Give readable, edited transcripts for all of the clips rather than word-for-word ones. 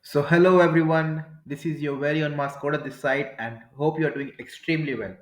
So, hello everyone. This is your very own mascot at this side, and hope you are doing extremely well.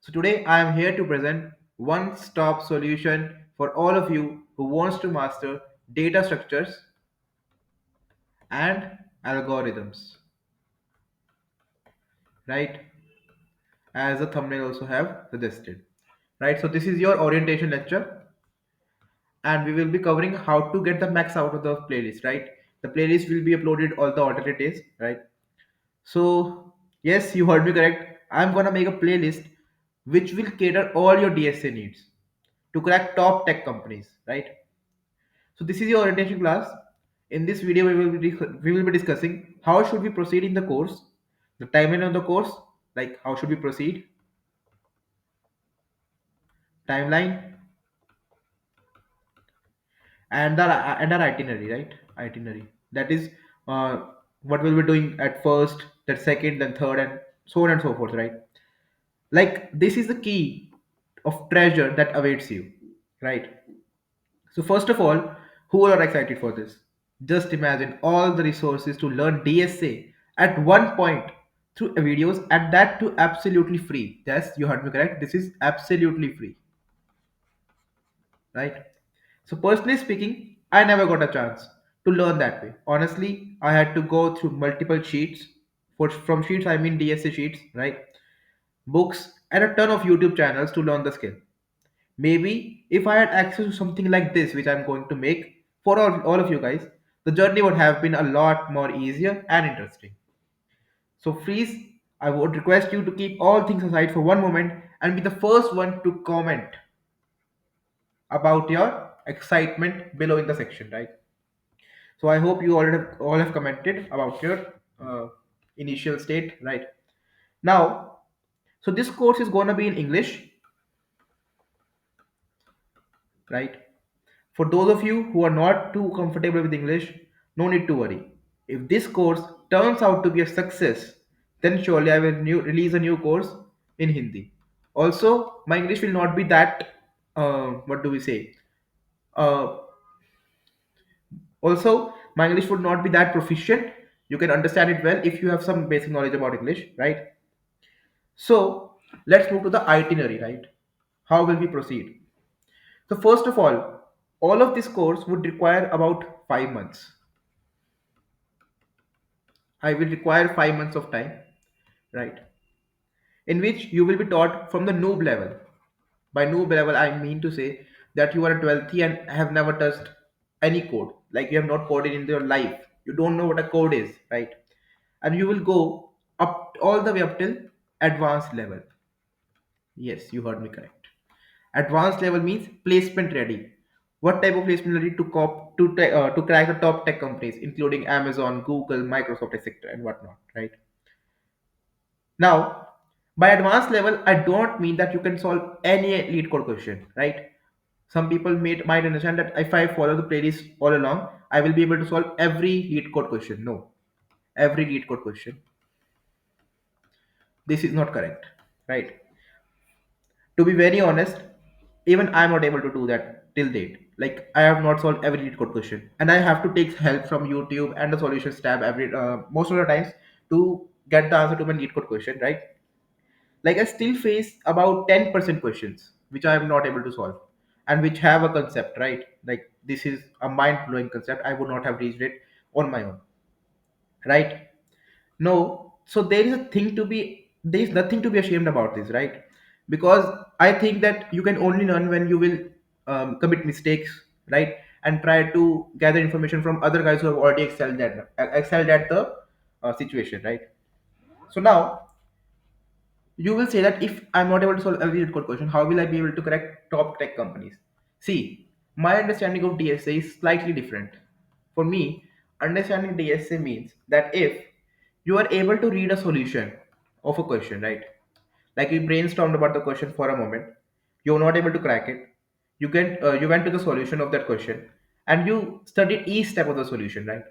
So, today I am here to present one stop solution for all of you who wants to master data structures and algorithms, right? As the thumbnail also have suggested, right? So, this is your orientation lecture, and we will be covering how to get the max out of the playlist, right? The playlist will be uploaded all the alternate days, right? So, yes, you heard me correct. I'm gonna make a playlist which will cater all your DSA needs to crack top tech companies, right? So, this is your orientation class. In this video, we will be discussing how should we proceed in the course, the timeline of the course, like how should we proceed, timeline, and our itinerary, right? Itinerary. That is uh, what we'll be doing at first, then second, then third, and so on and so forth, right? Like this is the key of treasure that awaits you, right? So first of all, who are excited for this? Just imagine all the resources to learn DSA at one point through videos, and that too absolutely free. Yes, you heard me correct, this is absolutely free, right? So personally speaking, I never got a chance to learn that way. Honestly, I had to go through multiple sheets. From sheets I mean DSA sheets, right? Books and a ton of YouTube channels to learn the skill. Maybe if I had access to something like this, which I'm going to make for all of you guys, the journey would have been a lot more easier and interesting. So, please, I would request you to keep all things aside for one moment and be the first one to comment about your excitement below in the section, right? So, I hope you all have commented about your initial state, right? Now, so this course is going to be in English, right? For those of you who are not too comfortable with English, no need to worry. If this course turns out to be a success, then surely I will release a new course in Hindi. Also, my English will not be that, what do we say? Uh, my English would not be that proficient. You can understand it well if you have some basic knowledge about English, right? So, let's move to the itinerary, right? How will we proceed? So, first of all of this course would require about 5 months. I will require 5 months of time, right? In which you will be taught from the noob level. By noob level, I mean to say that you are a 12th and have never touched any code. Like you have not coded in your life. You don't know what a code is, right? And you will go up all the way up till advanced level. Yes, you heard me correct. Advanced level means placement ready. What type of placement ready to crack the top tech companies, including Amazon, Google, Microsoft, etc., and whatnot, right? Now, by advanced level, I don't mean that you can solve any lead code question, right? Some people might understand that if I follow the playlist all along, I will be able to solve every lead code question. No, every lead code question. This is not correct, right? To be very honest, even I'm not able to do that till date. Like I have not solved every lead code question, and I have to take help from YouTube and the solutions tab every most of the times to get the answer to my lead code question, right? Like I still face about 10% questions which I am not able to solve and which have a concept, right? Like this is a mind-blowing concept. I would not have reached it on my own, right? No, so there is nothing to be ashamed about this, right? Because I think that you can only learn when you will commit mistakes, right? And try to gather information from other guys who have already excelled at the situation, right? So now you will say that if I'm not able to solve every code question, how will I be able to correct top tech companies? See, my understanding of DSA is slightly different. For me, understanding DSA means that if you are able to read a solution of a question, right? Like you brainstormed about the question for a moment, you're not able to crack it. You went to the solution of that question, and you studied each step of the solution, right?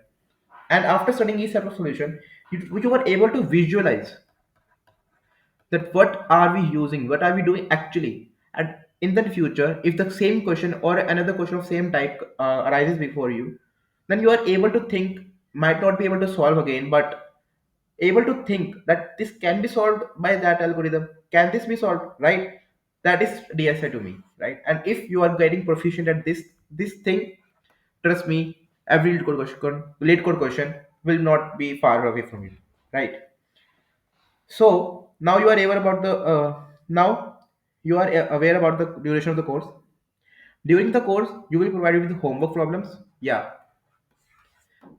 And after studying each step of solution, you were able to visualize that what are we using, what are we doing actually, and in the future if the same question or another question of same type arises before you, then you are able to think might not be able to solve again, but able to think that this can be solved by that algorithm. Can this be solved? Right? That is DSA to me, right? And if you are getting proficient at this thing, trust me, every lead code question will not be far away from you, right? So now you are aware about the now you are aware about the duration of the course. During the course, you will provide with homework problems. Yeah,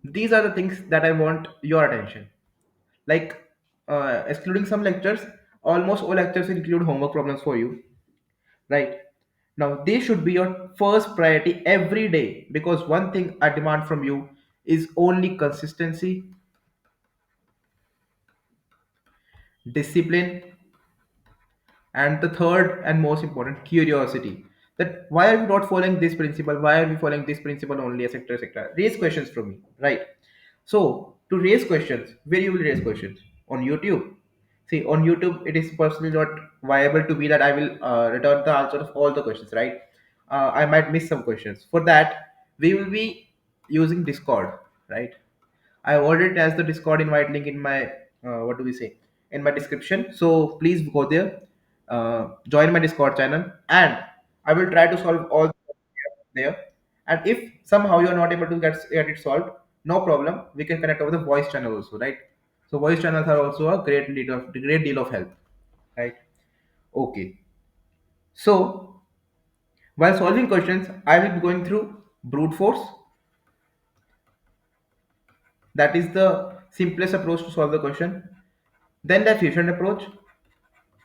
these are the things that I want your attention. Like excluding some lectures, almost all lectures include homework problems for you, right? Now they should be your first priority every day, because one thing I demand from you is only consistency, discipline, and the third and most important, curiosity. That why are we not following this principle? Why are we following this principle only, etc., etc.? Raise questions from me, right? So to raise questions, where you will raise questions? On YouTube. See, on YouTube, it is personally not viable to be that I will return the answer of all the questions, right? I might miss some questions. For that, we will be using Discord, right? I already has the Discord invite link in my what do we say, in my description. So please go there, join my Discord channel, and I will try to solve all the problems there. And if somehow you are not able to get it solved, no problem. We can connect over the voice channel also, right? So voice channels are also a great deal of help, right? Okay. So while solving questions, I will be going through brute force. That is the simplest approach to solve the question. Then the efficient approach,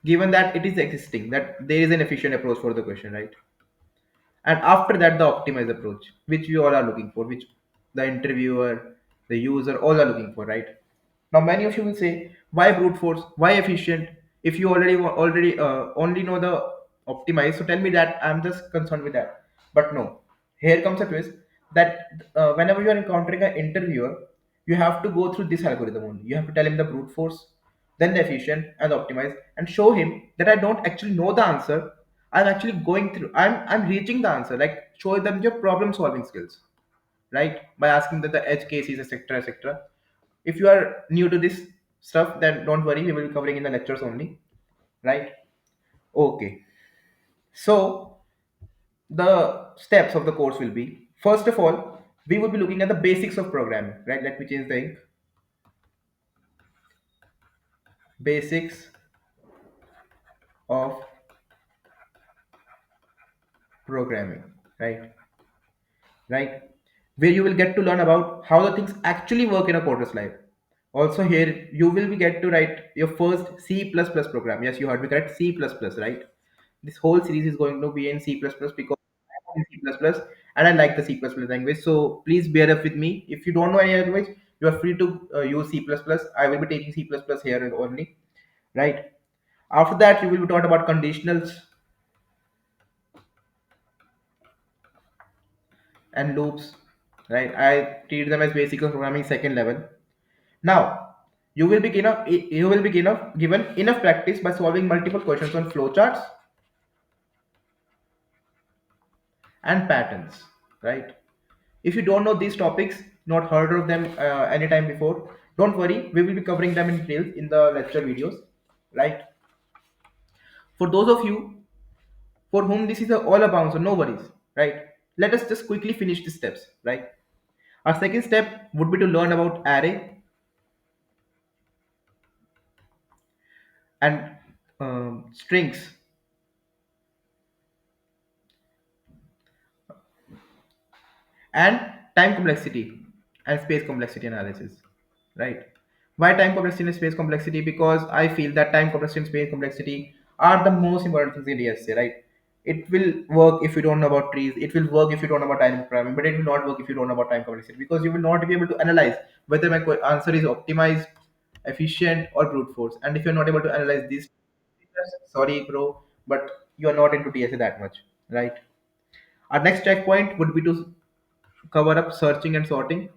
given that it is existing, that there is an efficient approach for the question, right? And after that, the optimized approach, which we all are looking for, which the interviewer, the user, all are looking for, right? Now many of you will say, why brute force, why efficient, if you already only know the optimize? So tell me that, I'm just concerned with that. But no, here comes a twist, that whenever you are encountering an interviewer, you have to go through this algorithm only. You have to tell him the brute force, then the efficient and the optimize, and show him that I don't actually know the answer. I'm actually going through, I'm reaching the answer, like show them your problem solving skills, right? By asking them the edge cases, etc., etc. If you are new to this stuff, then don't worry, we will be covering in the lectures only, right? Okay. So the steps of the course will be, first of all, we will be looking at the basics of programming, right? Let me change the ink. Basics of programming, right? Right? Where you will get to learn about how the things actually work in a coder's life. Also, here you will be get to write your first C++ program. Yes, you heard me correct. C++, right? This whole series is going to be in C++ because I'm in C++ and I like the C++ language. So please bear up with me. If you don't know any language, you are free to use C++. I will be taking C++ here only, right? After that, you will be taught about conditionals and loops, right? I treat them as basic programming second level. Now, you will be given enough practice by solving multiple questions on flowcharts and patterns, right? If you don't know these topics, not heard of them anytime before, don't worry. We will be covering them in detail in the lecture videos, right? For those of you for whom this is all about, so no worries, right? Let us just quickly finish the steps, right? Our second step would be to learn about array and strings and time complexity and space complexity analysis, right? Why time complexity and space complexity? Because I feel that time complexity and space complexity are the most important things in DSA, right? It will work if you don't know about trees, it will work if you don't know about dynamic programming, but it will not work if you don't know about time complexity, because you will not be able to analyze whether my answer is optimized, efficient, or brute force. And if you're not able to analyze these, sorry bro, but you are not into DSA that much, right? Our next checkpoint would be to cover up searching and sorting,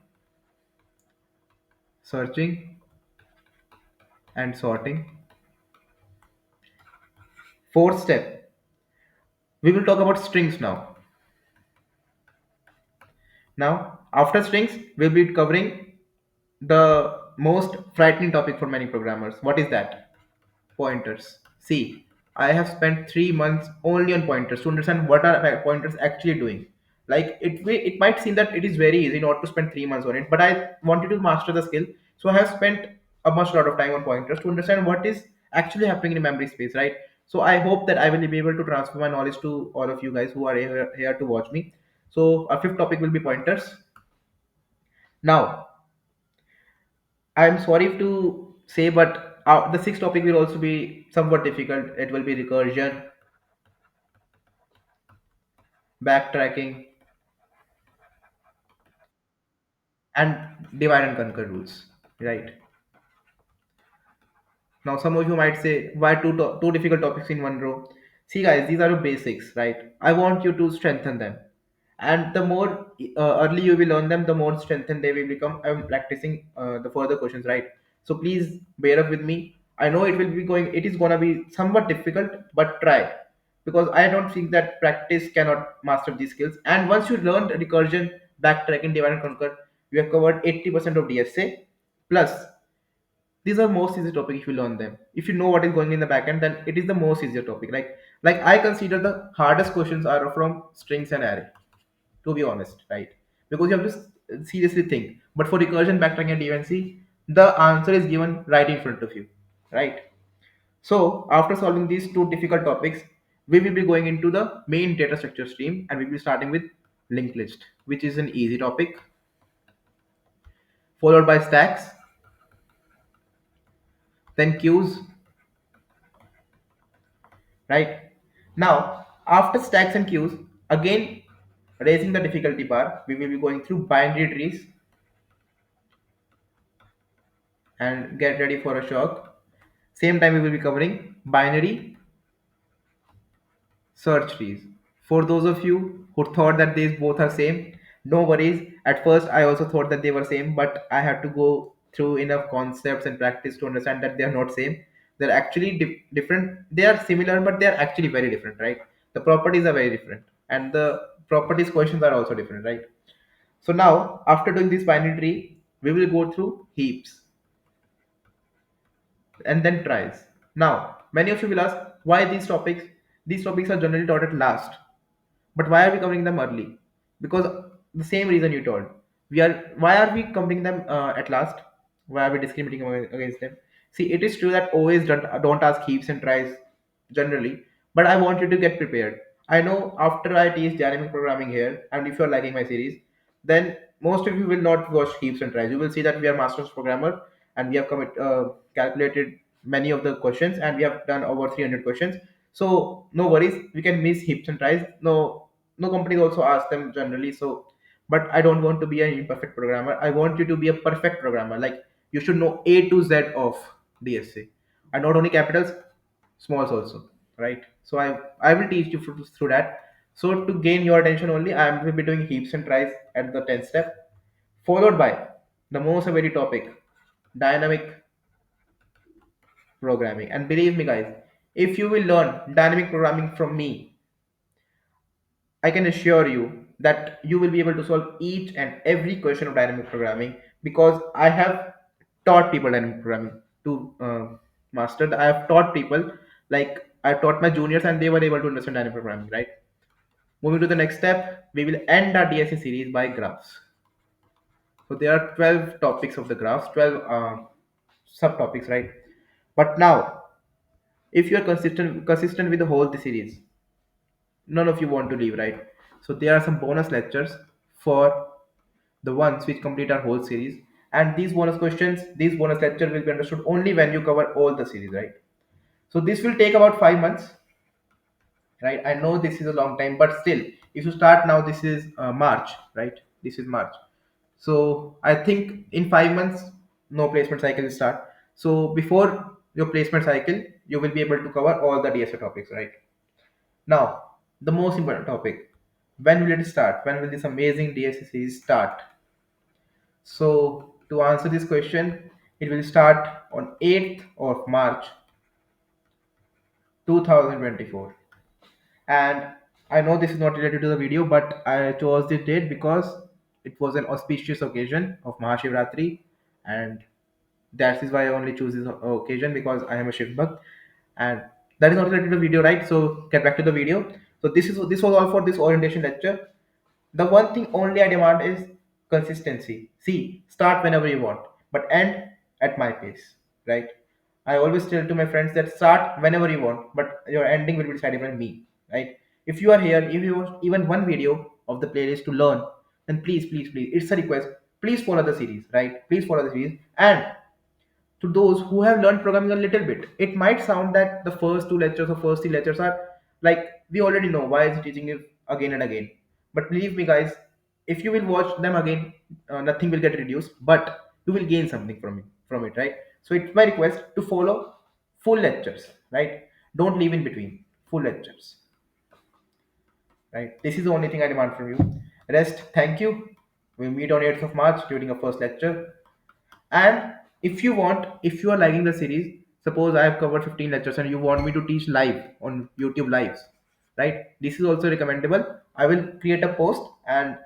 searching and sorting. Fourth step, we will talk about strings now. Now, after strings, we'll be covering. the most frightening topic for many programmers. What is that? Pointers. See, I have spent 3 months only on pointers to understand what are pointers actually doing. Like it might seem that it is very easy not to spend 3 months on it, but I wanted to master the skill, so I have spent a much lot of time on pointers to understand what is actually happening in memory space, right? So I hope that I will be able to transfer my knowledge to all of you guys who are here to watch me. So our fifth topic will be pointers. Now, I'm sorry to say, but the sixth topic will also be somewhat difficult. It will be recursion, backtracking, and divide and conquer rules. Right. Now, some of you might say, why two difficult topics in one row? See, guys, these are the basics, right? I want you to strengthen them. And the more early you will learn them, the more strengthened they will become. I'm practicing the further questions, right? So please bear up with me. I know it is gonna be somewhat difficult, but try. Because I don't think that practice cannot master these skills. And once you learn recursion, backtracking, divide and conquer, you have covered 80% of DSA. Plus, these are most easy topic if you learn them. If you know what is going in the backend, then it is the most easier topic. Like I consider the hardest questions are from strings and array, to be honest, right? Because you have to seriously think. But for recursion, backtracking, and DNC, the answer is given right in front of you, right? So after solving these two difficult topics, we will be going into the main data structure stream, and we will be starting with linked list, which is an easy topic, followed by stacks, then queues, right? Now, after stacks and queues, again raising the difficulty bar, we will be going through binary trees, and get ready for a shock. Same time, we will be covering binary search trees. For those of you who thought that these both are same, no worries. At first, I also thought that they were same, but I had to go through enough concepts and practice to understand that they are not same. They're actually different. They are similar, but they are actually very different, right? The properties are very different, and the properties questions are also different, right? So now, after doing this binary tree, we will go through heaps and then tries. Now, many of you will ask why these topics. These topics are generally taught at last. But why are we covering them early? Because the same reason you told. We are Why are we covering them at last? Why are we discriminating against them? See, it is true that always don't ask heaps and tries generally, but I want you to get prepared. I know after I teach dynamic programming here, and if you're liking my series, then most of you will not watch heaps and tries. You will see that we are masters programmer, and we have calculated many of the questions, and we have done over 300 questions. So no worries, we can miss heaps and tries. No companies also ask them generally. So, but I don't want to be an imperfect programmer. I want you to be a perfect programmer. Like you should know A to Z of DSA, and not only capitals, smalls also, right? So I will teach you through that. So to gain your attention only, I will be doing heaps and tries at the 10th step, followed by the most very topic, dynamic programming. And believe me, guys, if you will learn dynamic programming from me, I can assure you that you will be able to solve each and every question of dynamic programming, because I have taught people dynamic programming to master. I have taught people, like I taught my juniors and they were able to understand dynamic programming, right? Moving to the next step, we will end our DSA series by graphs. So there are 12 topics of the graphs, 12 subtopics, right? But now, if you are consistent with the whole the series, none of you want to leave, right? So there are some bonus lectures for the ones which complete our whole series, and these bonus lecture will be understood only when you cover all the series, right? So this will take about 5 months, right? I know this is a long time, but still, if you start now, this is March, right? This is March. So I think in 5 months, no placement cycle will start. So before your placement cycle, you will be able to cover all the DSA topics, right? Now, the most important topic: when will it start? When will this amazing DSA series start? So, to answer this question, it will start on 8th of March 2024. And I know this is not related to the video, but I chose this date because it was an auspicious occasion of Mahashivratri, and that is why I only choose this occasion, because I am a shift bug. And that is not related to the video, right? So get back to the video. So this was all for this orientation lecture. The one thing only I demand is consistency. See, start whenever you want, but end at my pace, right? I always tell to my friends that start whenever you want, but your ending will be decided by me, right? If you are here, if you watch even one video of the playlist to learn, then please, please, please, it's a request. Please follow the series, right? Please follow the series. And to those who have learned programming a little bit, it might sound that the first two lectures or first three lectures are like we already know why is he teaching it again and again. But believe me, guys, if you will watch them again, nothing will get reduced, but you will gain something from it, right? So it's my request to follow full lectures, right? Don't leave in between. Full lectures, right? This is the only thing I demand from you. Rest, thank you. We meet on 8th of March during a first lecture. And if you want, if you are liking the series, suppose I have covered 15 lectures and you want me to teach live on YouTube lives, right? This is also recommendable. I will create a post, and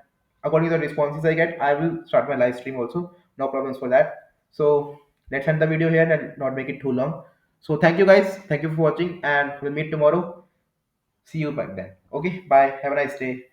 according to the responses I get, I will start my live stream also. No problems for that. So let's end the video here and not make it too long. So thank you guys. Thank you for watching, and we'll meet tomorrow. See you back then. Okay, bye. Have a nice day.